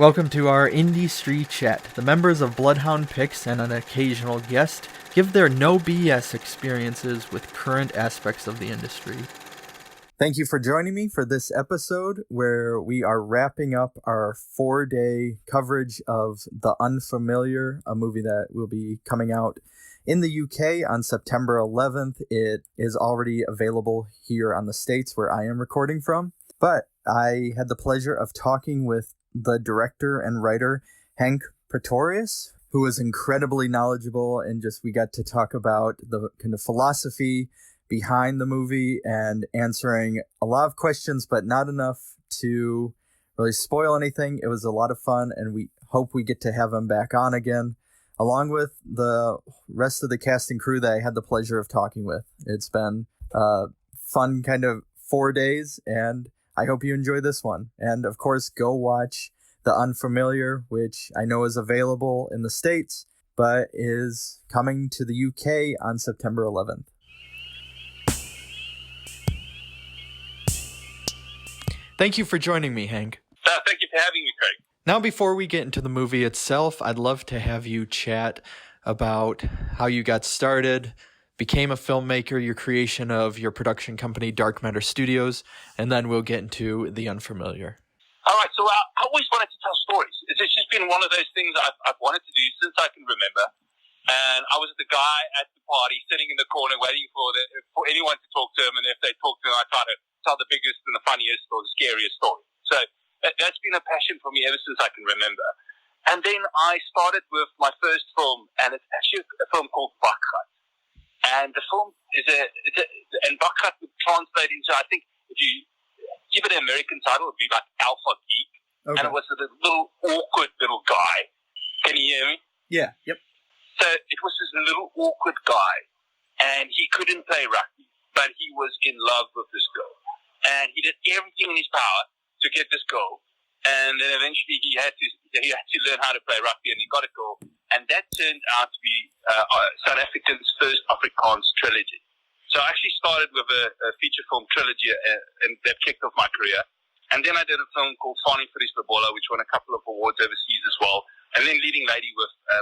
Welcome to our Indie Street Chat. The members of Bloodhound Picks and an occasional guest give their no BS experiences with current aspects of the industry. Thank you for joining me for this episode where we are wrapping up our 4-day coverage of The Unfamiliar, a movie that will be coming out in the UK on September 11th. It is already available here on the States where I am recording from, but I had the pleasure of talking with the director and writer, Henk Pretorius, who was incredibly knowledgeable, and we got to talk about the kind of philosophy behind the movie and answering a lot of questions, but not enough to really spoil anything. It was a lot of fun, and we hope we get to have him back on again, along with the rest of the cast and crew that I had the pleasure of talking with. It's been a fun kind of 4 days, and I hope you enjoy this one. And of course, go watch The Unfamiliar, which I know is available in the States, but is coming to the UK on September 11th. Thank you for joining me, Henk. Thank you for having me, Craig. Now, before we get into the movie itself, I'd love to have you chat about how you got started, became a filmmaker, your creation of your production company, Dark Matter Studios, and then we'll get into The Unfamiliar. All right, so I always wanted to tell stories. It's just been one of those things I've wanted to do since I can remember. And I was the guy at the party sitting in the corner waiting for anyone to talk to him, and if they talked to him, I try to tell the biggest and the funniest or the scariest story. So that's been a passion for me ever since I can remember. And then I started with my first film, and it's actually a film called Bloodhound. And the film and Bloodhound would translate into, I think, if you give it an American title, it would be like Alpha Geek. Okay. And it was a little awkward little guy. Can you hear me? Yeah, yep. So it was this little awkward guy, and he couldn't play rugby, but he was in love with this girl. And he did everything in his power to get this girl. And then eventually he had to learn how to play rugby, and he got a girl. And that turned out to be South Africa's first Afrikaans trilogy. So I actually started with a feature film trilogy, and that kicked off my career. And then I did a film called Fani for Bola, which won a couple of awards overseas as well. And then Leading Lady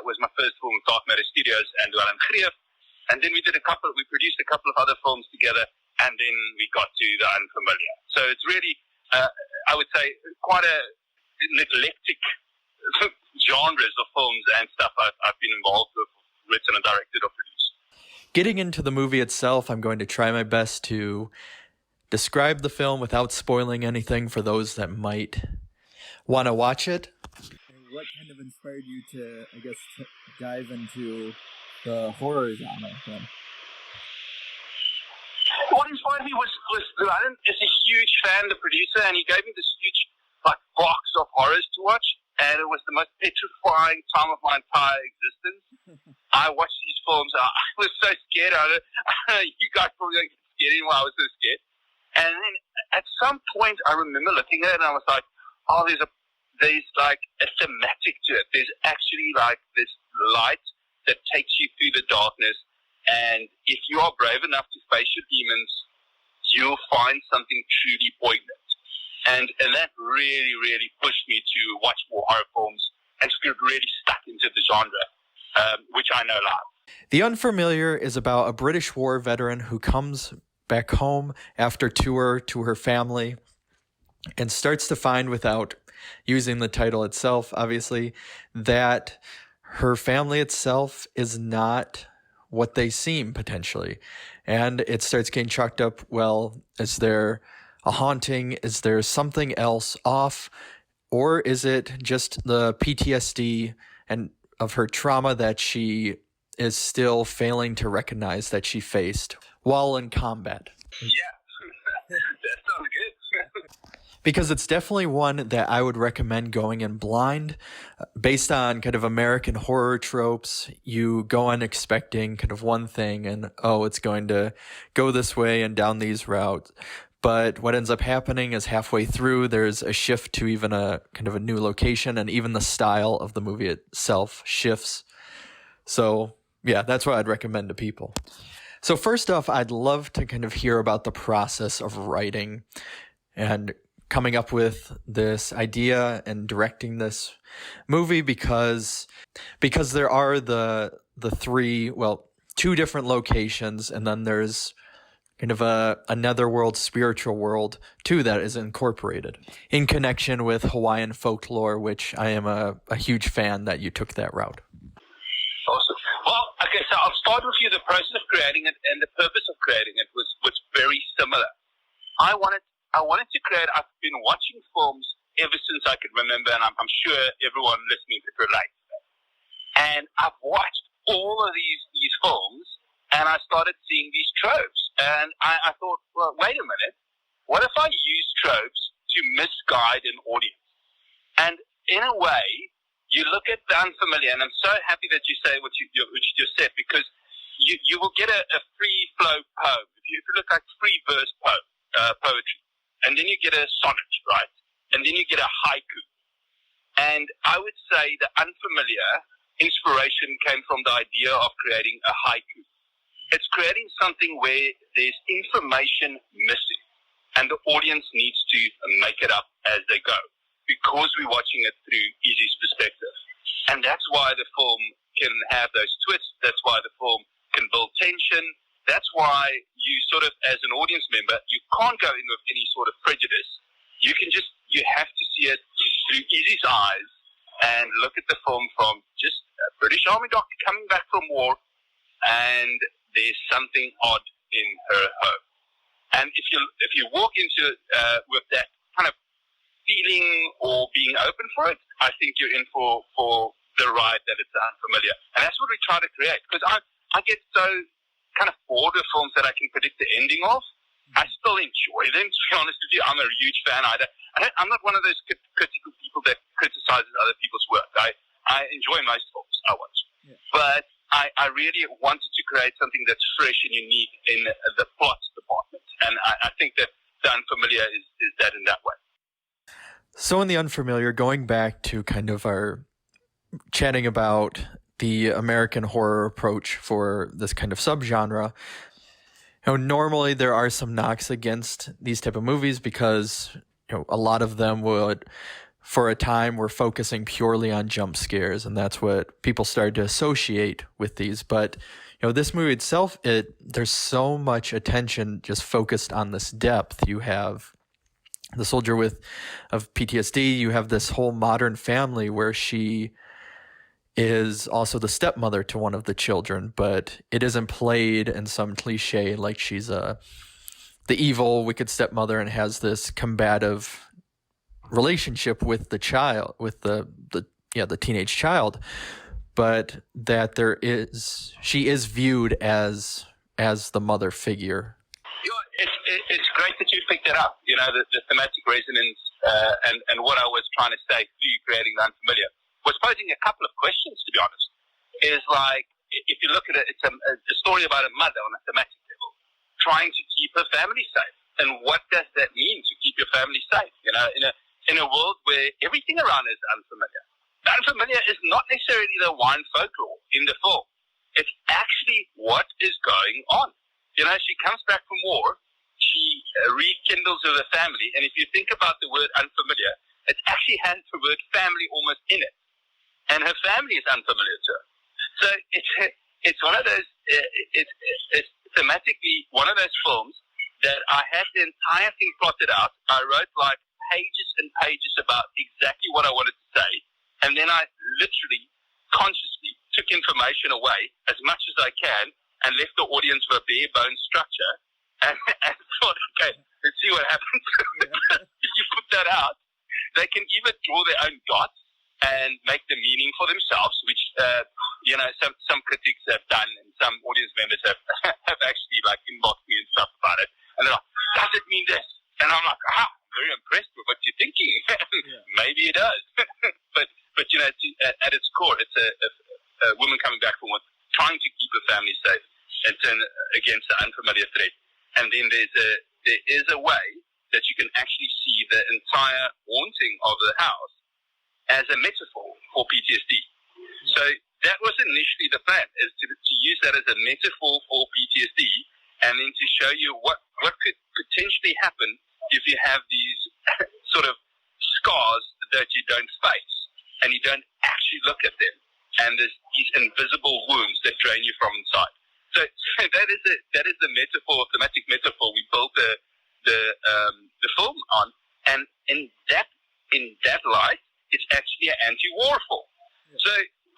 was my first film with Dark Matter Studios and Draheim. And then we produced a couple of other films together, and then we got to The Unfamiliar. So it's really, I would say, quite an eclectic genres of films and stuff I've been involved with, written and directed or produced. Getting into the movie itself, I'm going to try my best to describe the film without spoiling anything for those that might want to watch it. What kind of inspired you to, dive into the horror genre then? What inspired me was Draheim is a huge fan, the producer, and he gave me this huge box of horrors to watch, and it was the most petrifying time of my entire existence. I watched these films, I was so scared. You guys probably don't get scared anymore, I was so scared. And then at some point I remember looking at it and I was like, oh, there's a thematic to it. There's actually this light that takes you through the darkness, and if you are brave enough to face your demons, you'll find something truly poignant. And that really, really pushed me to watch more horror films and to get really stuck into the genre, which I know love. The Unfamiliar is about a British war veteran who comes back home after tour to her family and starts to find, without using the title itself, obviously, that her family itself is not what they seem, potentially. And it starts getting chalked up, well, is there a haunting? Is there something else off? Or is it just the PTSD and of her trauma that she is still failing to recognize that she faced while in combat? Yeah, that sounds good. Because it's definitely one that I would recommend going in blind. Based on kind of American horror tropes, you go in expecting kind of one thing and, oh, it's going to go this way and down these routes. But what ends up happening is halfway through, there's a shift to even a kind of a new location, and even the style of the movie itself shifts. So yeah, that's what I'd recommend to people. So first off, I'd love to kind of hear about the process of writing and coming up with this idea and directing this movie because there are the two different locations, and then there's kind of a netherworld, spiritual world too that is incorporated in connection with Hawaiian folklore, which I am a huge fan that you took that route. Awesome. Well, okay, so I'll start with you. The process of creating it and the purpose of creating it was very similar. I wanted to create. I've been watching films ever since I could remember, and I'm sure everyone listening could relate. And I've watched all of these films, and I started seeing these tropes. And I thought, well, wait a minute. What if I use tropes to misguide an audience? And in a way, you look at the unfamiliar, and I'm so happy that you say what you just said, because you will get a free flow poem. If you look like free verse poetry, and then you get a sonnet, right? And then you get a haiku. And I would say the unfamiliar inspiration came from the idea of creating a haiku. It's creating something where there's information missing, and the audience needs to make it up as they go, because we're watching it through Easy's perspective. And that's why the film can have those twists. That's why the film can build tension. That's why you sort of, as an audience member, you can't go in with any sort of prejudice. You have to see it through Easy's eyes and look at the film from just a British Army doctor coming back from war, and there's something odd in her home. And if you walk into it with that kind of feeling or being open for it, I think you're in for the ride that it's unfamiliar. And that's what we try to create, because I get so kind of bored of films that I can predict the ending of. I still enjoy them, to be honest with you. I'm a huge fan. I'm not one of those critical people that criticizes other people's work. I enjoy most films I watch. Yeah. But I really wanted to create something that's fresh and unique in the plot department. And I think that the unfamiliar is that in that way. So in the unfamiliar, going back to kind of our chatting about the American horror approach for this kind of subgenre, normally there are some knocks against these type of movies because a lot of them would, for a time, were focusing purely on jump scares, and that's what people started to associate with these. But this movie itself, there's so much attention just focused on this depth. You have the soldier of PTSD. You have this whole modern family where she is also the stepmother to one of the children, but it isn't played in some cliche like she's the evil, wicked stepmother and has this combative relationship with the child, with the teenage child, but that she is viewed as the mother figure. It's great that you picked it up. The thematic resonance and what I was trying to say through creating the unfamiliar was posing a couple of questions, to be honest. Is like, if you look at it, it's a story about a mother on a thematic level trying to keep her family safe. And what does that mean, to keep your family safe? In a world where everything around is unfamiliar. The unfamiliar is not necessarily the Hawaiian folklore in the film. It's actually what is going on. She comes back from war. She rekindles with her family. And if you think about the word unfamiliar, it actually has the word family almost in it. And her family is unfamiliar to her. So it's one of those, it's thematically one of those films that I had the entire thing plotted out. I wrote like pages and pages about exactly what I wanted to say. And then I literally, consciously took information away as much as I can and left the audience with a bare bone structure and thought, okay, let's see what happens. Yeah. If you put that out, they can either draw their own dots and make the meaning for themselves, which some critics have done, and some audience members have actually like inboxed me and stuff about it. And they're like, does it mean this? And I'm like, I'm very impressed with what you're thinking. Yeah. Maybe it does. but at its core, it's a woman coming back from what, trying to keep her family safe and turn against the unfamiliar threat. And then there is a way that you can actually see the entire haunting of the house as a metaphor for PTSD. Yeah. So that was initially the plan, is to use that as a metaphor for PTSD, and then to show you what could potentially happen if you have these and you don't actually look at them. And there's these invisible wounds that drain you from inside. So that is the metaphor, thematic metaphor we built the film on. And in that light, it's actually an anti-war film. Yeah. So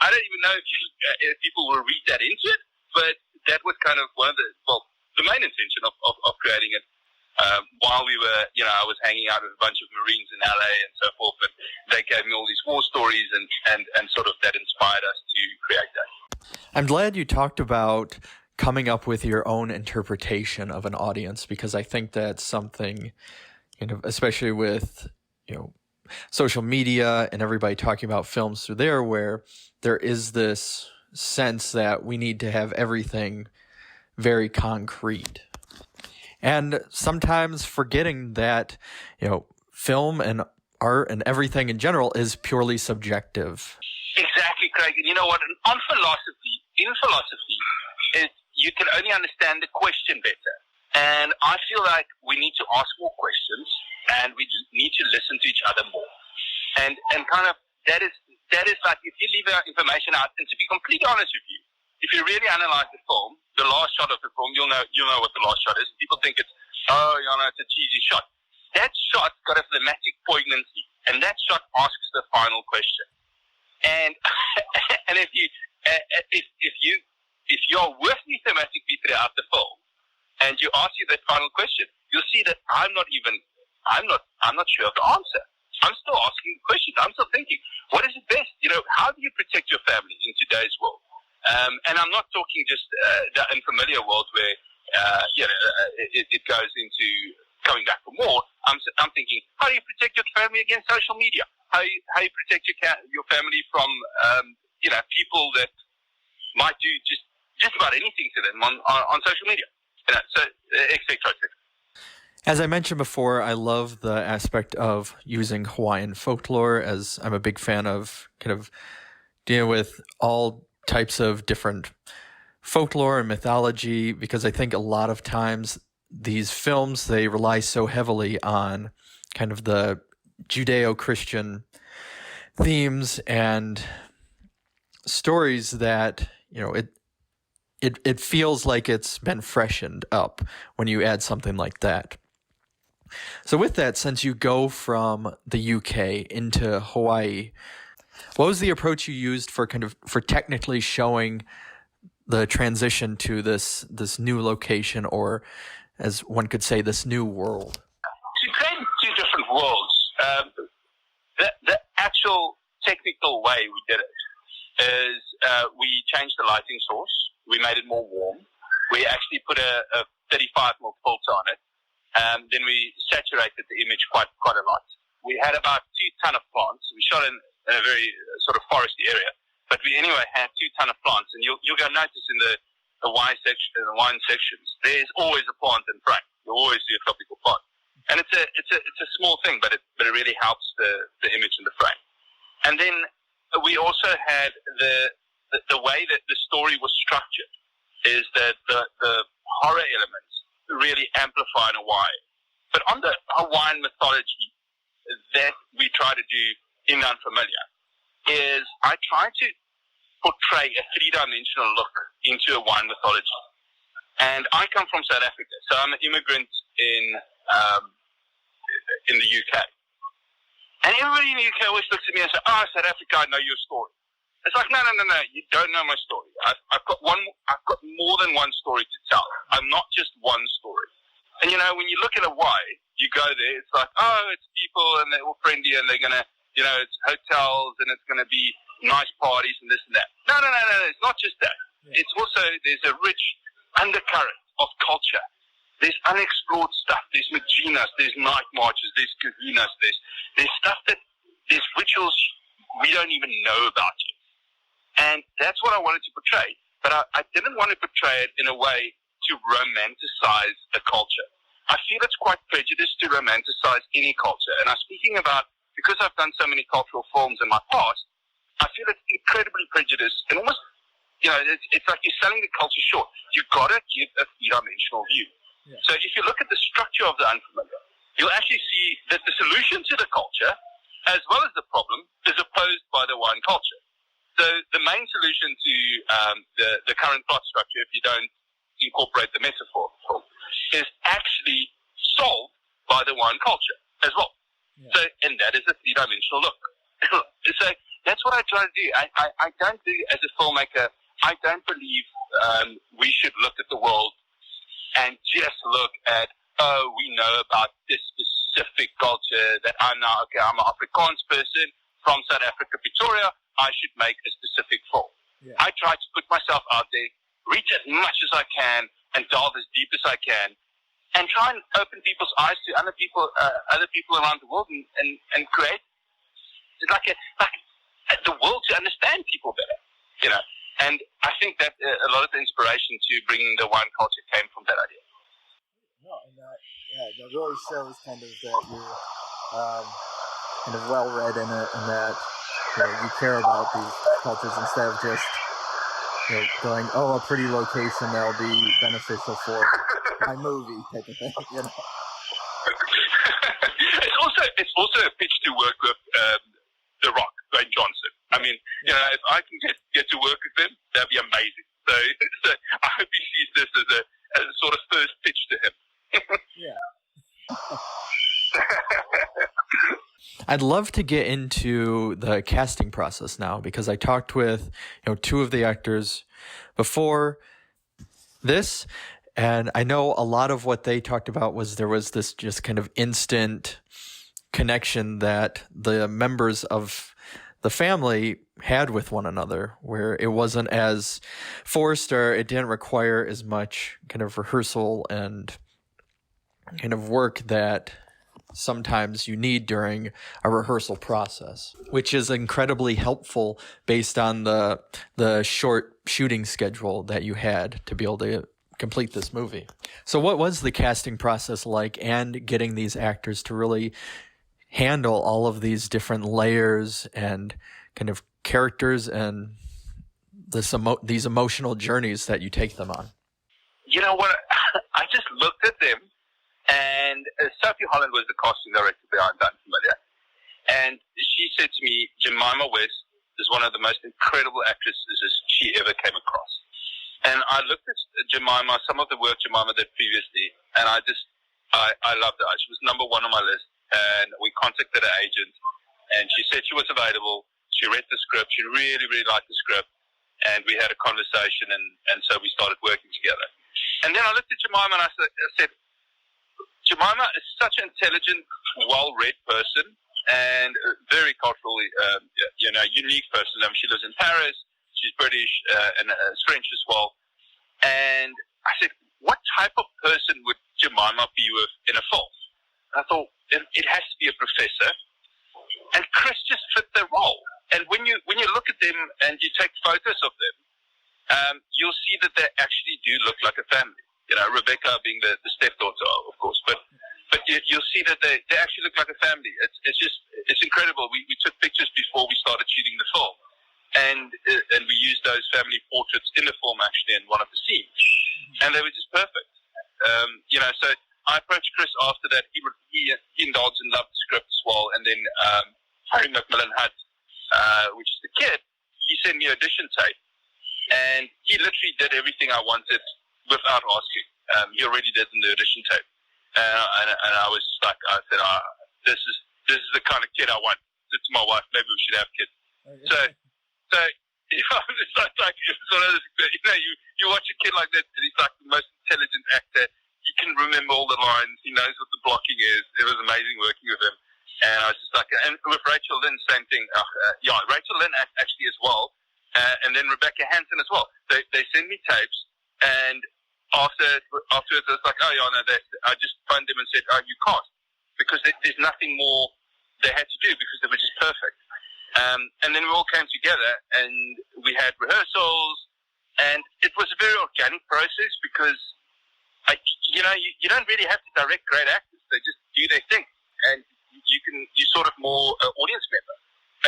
I don't even know if people will read that into it, but that was kind of one of the main intention of creating it. While we were, I was hanging out with a bunch of Marines in LA and so forth, and they gave me all these war stories, and sort of that inspired us to create that. I'm glad you talked about coming up with your own interpretation of an audience, because I think that's something, especially with, social media and everybody talking about films through there, where there is this sense that we need to have everything very concrete. And sometimes forgetting that, film and art and everything in general is purely subjective. Exactly, Craig. And you know what? In philosophy, you can only understand the question better. And I feel like we need to ask more questions, and we need to listen to each other more. And kind of that is like, if you leave our information out, and to be completely honest with you, if you really analyze the film, the last shot of the film, you'll know what the last shot is. People think it's a cheesy shot. That shot got a thematic poignancy, and that shot asks the final question. And and if you're with me thematically throughout the film, and you ask you that final question, you'll see that I'm not sure of the answer. I'm still asking questions. I'm still thinking, what is it best? How do you protect your family in today's world? And I'm not talking just the unfamiliar world where it goes into coming back for more. I'm thinking, how do you protect your family against social media? How you protect your family from people that might do just about anything to them on social media? So et cetera, et cetera. As I mentioned before, I love the aspect of using Hawaiian folklore, as I'm a big fan of kind of dealing with all types of different folklore and mythology, because I think a lot of times these films, they rely so heavily on kind of the Judeo-Christian themes and stories that, it feels like it's been freshened up when you add something like that. So with that, since you go from the UK into Hawaii, what was the approach you used for technically showing the transition to this new location, or as one could say, this new world? To create two different worlds, the actual technical way we did it is we changed the lighting source. We made it more warm. We actually put a 35 mil filter on it. Then we saturated the image quite a lot. We had about 2 ton of plants. We shot in a very sort of foresty area, but we anyway had 2 ton of plants. And you'll go notice in the wine sections, there's always a plant in frame. You always see a tropical plant, and it's a small thing, but it really helps the image in the frame. And then we also had the way that the story was structured is that the horror elements really amplify in Hawaii. But on the Hawaiian mythology that we try to do in Unfamiliar is I try to portray a 3-dimensional look into Hawaiian mythology. And I come from South Africa, so I'm an immigrant in the UK. And everybody in the UK always looks at me and says, South Africa, I know your story. It's like, no, you don't know my story. I've got more than one story to tell. I'm not just one story. And when you look at Hawaii, you go there, it's like, it's people and they're all friendly and they're gonna, it's hotels and it's gonna be nice parties and this and that. No, it's not just that. Yeah. It's also, there's a rich undercurrent of culture. There's unexplored stuff. There's Maginas, there's night marches, there's kahunas, there's stuff there's rituals we don't even know about yet. And that's what I wanted to portray. But I didn't want to portray it in a way to romanticize a culture. I feel it's quite prejudiced to romanticize any culture. And I'm speaking about, because I've done so many cultural films in my past, I feel it's incredibly prejudiced. And almost, it's like you're selling the culture short. You've got to give a 3-dimensional view. Yeah. So if you look at the structure of the Unfamiliar, you'll actually see that the solution to the culture as well as the problem, is opposed by the wine culture. So the main solution to the current plot structure, if you don't incorporate the metaphor, is actually solved by the wine culture as well. Yeah. So, and that is a three-dimensional look. So that's what I try to do. I don't do, as a filmmaker, I don't believe we should look at the world and just look at, we know about this specific culture that I'm an Afrikaans person from South Africa, Pretoria, I should make a specific film. Yeah. I try to put myself out there, reach as much as I can, and delve as deep as I can, and try and open people's eyes to other people around the world, and create like the world to understand people better, you know. And I think that a lot of the inspiration to bringing the wine culture came from that idea. No, and that really shows kind of that you're kind of well-read in it, and that you care about these cultures instead of just going, a pretty location that'll be beneficial for my movie type of thing. You know? It's also a pitch to work with The Rock, Dwayne Johnson. I mean, if I can get to work with him, that'd be amazing. So I hope he sees this as a sort of first pitch to him. Yeah. I'd love to get into the casting process now, because I talked with two of the actors before this, and I know a lot of what they talked about was there was this just kind of instant connection that the members of the family had with one another, where it wasn't as forced, or it didn't require as much kind of rehearsal and kind of work that sometimes you need during a rehearsal process, which is incredibly helpful based on the short shooting schedule that you had to be able to complete this movie. So what was the casting process like, and getting these actors to really handle all of these different layers and kind of characters and these emotional journeys that you take them on? You know what? I just looked at them, and Sophie Holland was the casting director behind Unfamiliar, and she said to me, Jemima West is one of the most incredible actresses she ever came across. And I looked at Jemima, some of the work Jemima did previously, and I loved her. She was number one on my list, and we contacted her agent, and she said she was available. She read the script. She really, really liked the script, and we had a conversation, and so we started working together. And then I looked at Jemima, and I said, Jemima is such an intelligent, well-read person, and very culturally, unique person. I mean, she lives in Paris. She's British and French as well. And I said, what type of person would Jemima be with in a film? I thought, it has to be a professor. And Chris just fit the role. And when you look at them and you take photos of them, you'll see that they actually do look like a family. You know, Rebecca being the stepdaughter, of course. But you'll see that they actually look like a family. It's incredible. We took pictures before we started shooting the film. And we used those family portraits in the film, actually, in one of the scenes. And they were just perfect. So I approached Chris after that. He indulged and loved the script as well. And then Harry McMillan Hutt, which is the kid, he sent me audition tape. And he literally did everything I wanted without asking. He already did in the audition tape. And I was just like, I said, this is the kind of kid I want. I said to my wife, maybe we should have kids. So it's like it's one of those, you watch a kid like that, and he's like the most intelligent actor. He can remember all the lines. He knows what the blocking is. It was amazing working with him. And I was just like, and with Rachel Lynn, same thing. Rachel Lynn actually as well, and then Rebecca Hansen as well. They send me tapes, and afterwards I was like, I just phoned them and said, you can't, because there's nothing more they had to do, because they were just perfect. And then we all came together, and we had rehearsals, and it was a very organic process, because you don't really have to direct great actors. They just do their thing, and you sort of more audience member,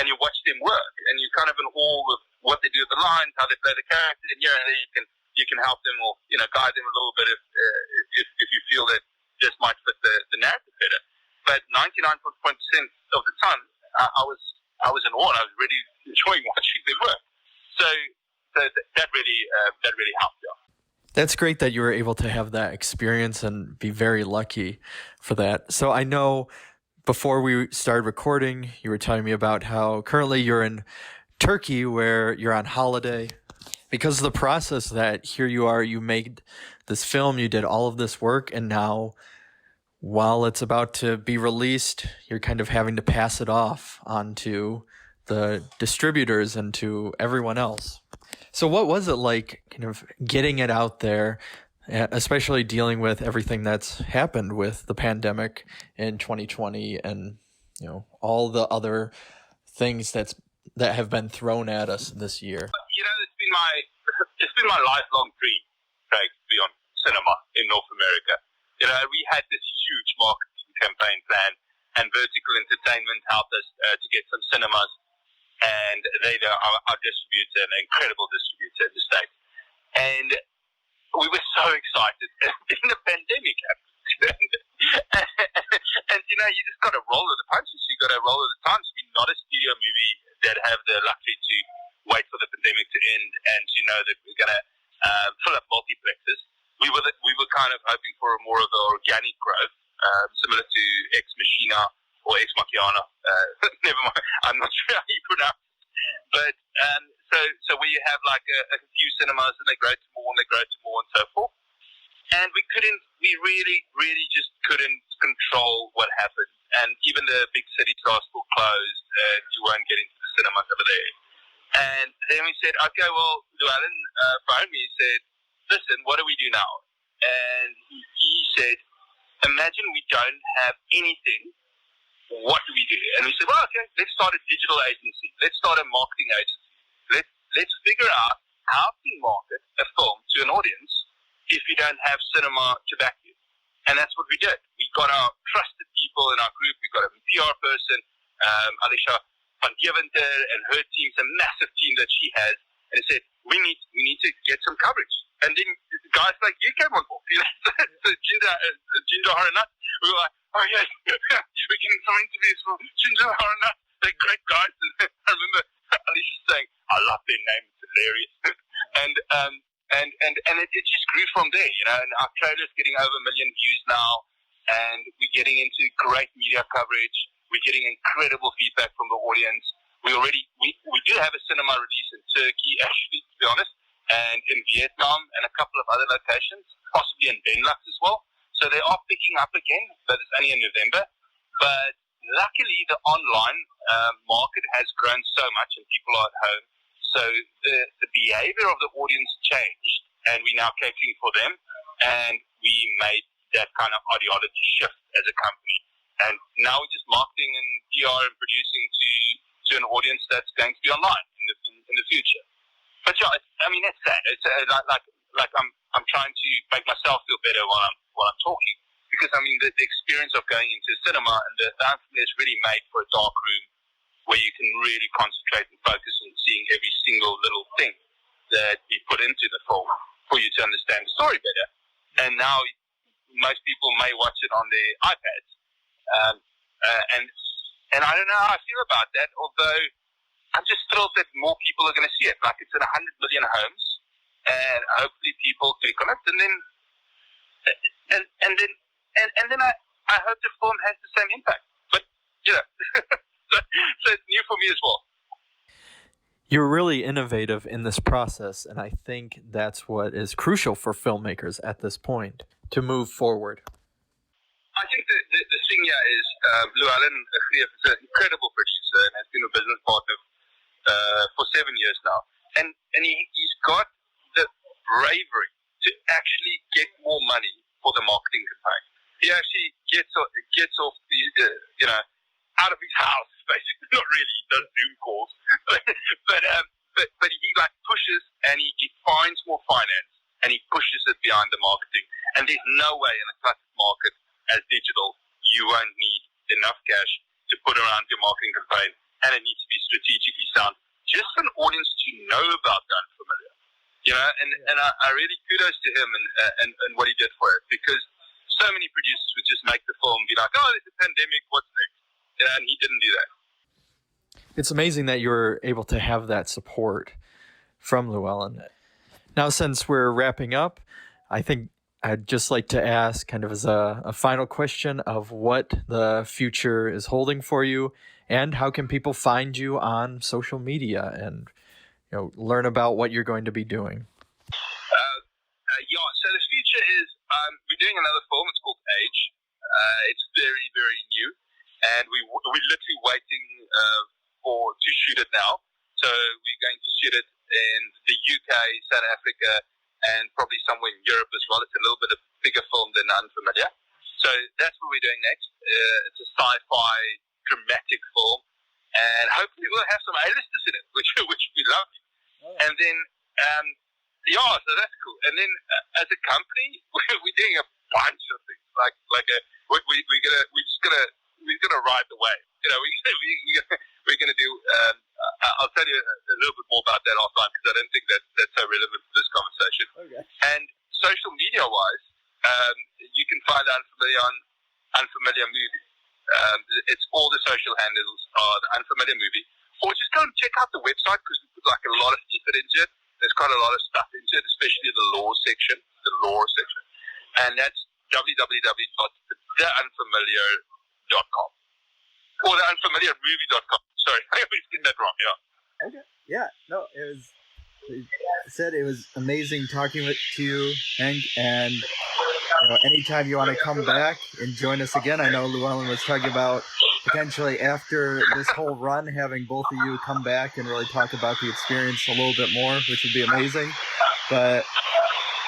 and you watch them work, and you kind of in awe of what they do with the lines, how they play the character, and you can help them, or guide them a little bit if you feel that this might fit the narrative better. But 99.1% of the time, I was in awe. And I was really enjoying watching them work. So that really helped. Yeah. That's great that you were able to have that experience and be very lucky for that. So I know before we started recording, you were telling me about how currently you're in Turkey where you're on holiday. Because of the process that here you are, you made this film, you did all of this work, and now while it's about to be released, you're kind of having to pass it off onto the distributors and to everyone else. So what was it like kind of getting it out there, especially dealing with everything that's happened with the pandemic in 2020 and, you know, all the other things that have been thrown at us this year? You know, it's been my lifelong dream, Craig, to be on cinema in North America. You know, we had this huge marketing campaign plan, and Vertical Entertainment helped us to get some cinemas, and they are our distributor, an incredible distributor in the States. And we were so excited. Then the pandemic happened. and, you know, you just got to roll with the punches. You got to roll with the times. We're not a studio movie that have the luxury to wait for the pandemic to end and to know that we're going to fill up multiplexes. We were kind of hoping for more of an organic growth, similar to Ex Machina or Ex Machina. Never mind, I'm not sure how you pronounce it. But so where you have like a few cinemas and they grow to more and they grow to more and so forth. And we really just couldn't control what happened. And even the big cities are still closed and you won't get into the cinemas over there. And then we said, okay, well, Llewellyn phoned me and said, listen, what do we do now? And he said, imagine we don't have anything. What do we do? And we said, well, okay, let's start a digital agency. Let's start a marketing agency. Let's figure out how to market a film to an audience if you don't have cinema to back you. And that's what we did. We got our trusted people in our group. We got a PR person, Alicia Van Deventer and her team, a massive team that she has, and said, we need to get some coverage. And then guys like you came on board, you know, so Ginger Haranat, we were like, oh yes, we can come interviews for Ginger Haranat. They're great guys. And I remember Alicia saying, I love their name, it's hilarious. and it just grew from there, you know, and our trailer's getting over 1 million views now, and we're getting into great media coverage. We're getting incredible feedback from the audience. We do have a cinema release in Turkey, actually, to be honest, and in Vietnam and a couple of other locations, possibly in Benelux as well. So they are picking up again, but it's only in November. But luckily, the online market has grown so much and people are at home. So the behavior of the audience changed, and we're now catering for them. And we made that kind of ideology shift as a company. And now we're just marketing and PR and producing to an audience that's going to be online in the future. But yeah, I mean, it's sad. It's like I'm trying to make myself feel better while I'm talking, because I mean the experience of going into a cinema and the film is really made for a dark room where you can really concentrate and focus on seeing every single little thing that we put into the film for you to understand the story better. And now most people may watch it on their iPads. And I don't know how I feel about that, although I'm just thrilled that more people are going to see it. Like, it's in 100 million homes, and hopefully people click on it, and then I hope the film has the same impact. But, you know, so it's new for me as well. You're really innovative in this process, and I think that's what is crucial for filmmakers at this point, to move forward. I think the thing here is Llewellyn is an incredible producer and has been a business partner for 7 years now. And he's got the bravery to actually get more money for the marketing campaign. He actually gets off out of his house, basically. Not really, he does Zoom calls. but he like pushes and he finds more finance and he pushes it behind the marketing. And there's no way in a classic market as digital, you won't need enough cash to put around your marketing campaign, and it needs to be strategically sound, just for an audience to know about the unfamiliar. You know, and I really kudos to him and what he did for it, because so many producers would just make the film and be like, oh, there's a pandemic, what's next? And he didn't do that. It's amazing that you're able to have that support from Llewellyn. Now, since we're wrapping up, I think I'd just like to ask, kind of as a final question, of what the future is holding for you, and how can people find you on social media and learn about what you're going to be doing. So the future is we're doing another film. It's called Age. It's very, very new, and we're literally waiting to shoot it now. So we're going to shoot it in the UK, South Africa, and probably somewhere in Europe as well. It's a little bit of a bigger film than Unfamiliar. So that's what we're doing next. It's a sci-fi dramatic film, and hopefully we'll have some A-listers in it, which we love. Oh. And then, so that's cool. And then as a company, we're doing a bunch of things. We're gonna ride the wave. We're gonna do. I'll tell you a little bit more about that offline because I don't think that's so relevant for this conversation. Okay. And social media wise, you can find Unfamiliar on Unfamiliar Movie. It's all the social handles are the Unfamiliar Movie. Or just go and check out the website because we put a lot of effort into it. There's quite a lot of stuff into it, especially the lore section. And that's www.theunfamiliar.com or theunfamiliarmovie.com. Sorry, I always get that wrong. Yeah. Okay. Yeah. No, it was amazing talking to you, Henk, and anytime you want to come back and join us again. I know Llewellyn was talking about potentially after this whole run having both of you come back and really talk about the experience a little bit more, which would be amazing. But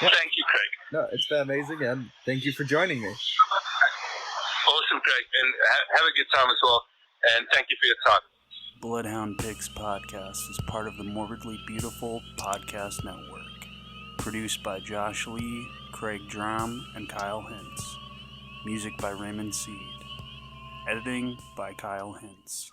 yeah. Thank you, Craig. No, it's been amazing, and thank you for joining me. Awesome, Craig, and have a good time as well, and thank you for your time. Bloodhound Picks Podcast is part of the Morbidly Beautiful Podcast Network. Produced by Josh Lee, Craig Draheim, and Kyle Hintz. Music by Raymond Seed. Editing by Kyle Hintz.